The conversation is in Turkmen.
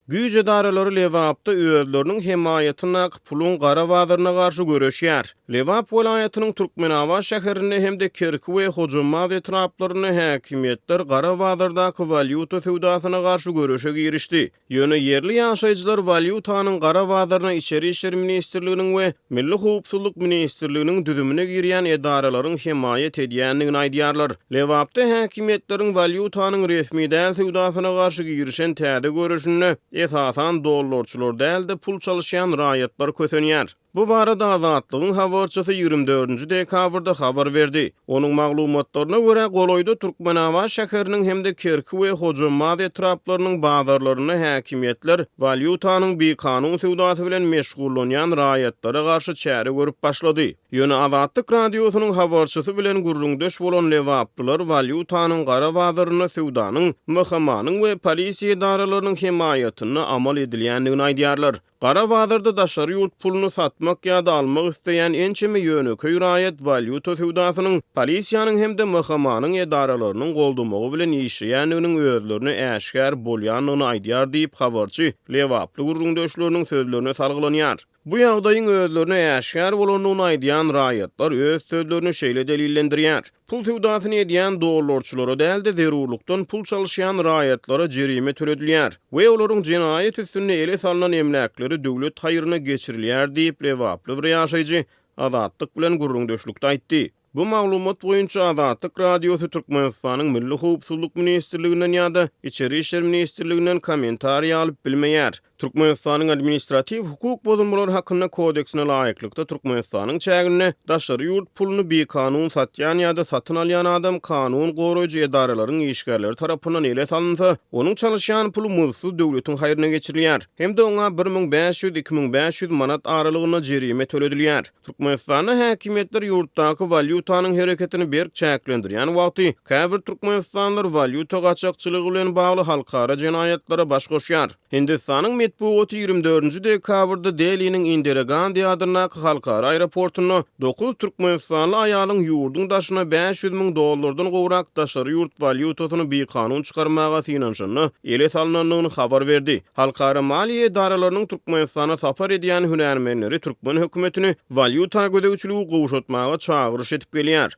Güýje daralary Lewapda özleriniň himayatyna pulun gara wazyryna garşy göreşýär. Lewap welaýatynyň Türkmenawa şäherinde hemde Kerki we Hojamaz etraplaryny häkimetler gara wazyrdaky valyuta sowdasyna garşy göreşe girişdi. Ýöne yerli ýaşaýjylar valyutanyň gara wazyryna İçeri işler ministrliginiň we Milli howpsuzlyk ministrliginiň düzümine girýän edaralaryň himayat edýändigini aýdýarlar. Lewapda häkimetleriň valyutanyň resmi däl sowdasyna garşy girişen täze göreşini esasan dollarçylar däldi pul çalışýan raýatlar kötenýär. Bu barada Azatlygyň habarçysy 24-nji dekabrda habar berdi. Onuň maglumatlaryna görä Goloýda Türkmenawa şäheriniň hemde Kerki we Hojamaz etraplarynyň bazarlaryny häkimetler valyutanyň bekanun sowdasy bilen meşgullanýan raýatlara garşy çäre görüp başlady. Ýöne Azatlyk radiosynyň habarçysy bilen gurrundaş bolan Lewaplylar valyutanyň gara bazaryny sowdanyň, möhmanyň we polisiýa daralarynyň himayatyna amal edilýändigini aýdýarlar. Gara bazarda daşary ýurt pulunu satmak ýa-da almak isteýän ençemi ýöneköý raýat valyuta sowdasynyň polisiýanyň hemde möhmanyň edaralarynyň goldamagy bilen işleýändiginiň özlerini äşkär bolýanyny aýdýar diýip habarçy Lewaply gurrundaşlarynyň sözlerine salgılanýar. Bu ýagdaýyň özlerine äşkär bolanyny aýdýan raýatlar öz sözlerini şeýle delillendirýär. Pul sowdasyny edýän dollarçylara däl-de zerurlukdan pul çalışýan raýatlara jerime töredilýär we olaryň jinaýat üstünde ele salynan emlakleri döwlet haýyryna geçirilýär diýip Lewaply bir ýaşaýjy Azatlyk bilen gurrundaşlykda aýtdy. Bu maglumat boýunça Azatlyk radiosy Türkmenistanyň Milli howpsuzlyk ministrliginden ýa-da İçeri işler ministrliginden kommentariýa alyp bilmeýär. Türkmenistanyň administrativ hukuk bozulmalary hakkında kodeksine laýyklykda Türkmenistanyň çägine daşary ýurt puluny bekanun satýan ýa-da satyn alýan adam kanun goraýjy edaralaryň işgärleri tarapyndan ele salynsa, onuň çalışýan pulu mulsuz döwletiň haýyryna geçirilýär. Hemde oňa 1500-2500 manat aralygyna jerime töledilýär. Türkmenistanyň häkimetler ýurtdaky valyutanyň hereketini berk çäklendirýän wagty käbir türkmenistanlylar valyuta gaçakçylygy bilen bagly halkara jinaýatlara baş goşýar. Hindistanyň Metbuaty 24-nji dekabrda Delhi'nin Indira Gandhi adyna halkara aeroportuny 9 türkmenistanly aýalyň ýurdun daşyna $500.000 gowrak daşary ýurt valyutasyny bekanun çykarmaga synanşyny ele salynanlygyny habar berdi. Halkara maliýe edaralarynyň Türkmenistana sapar edýän hünärmenleri Türkmen hökümetini valyuta gödegçiligi gowşatmaga çağırış edip gelýär.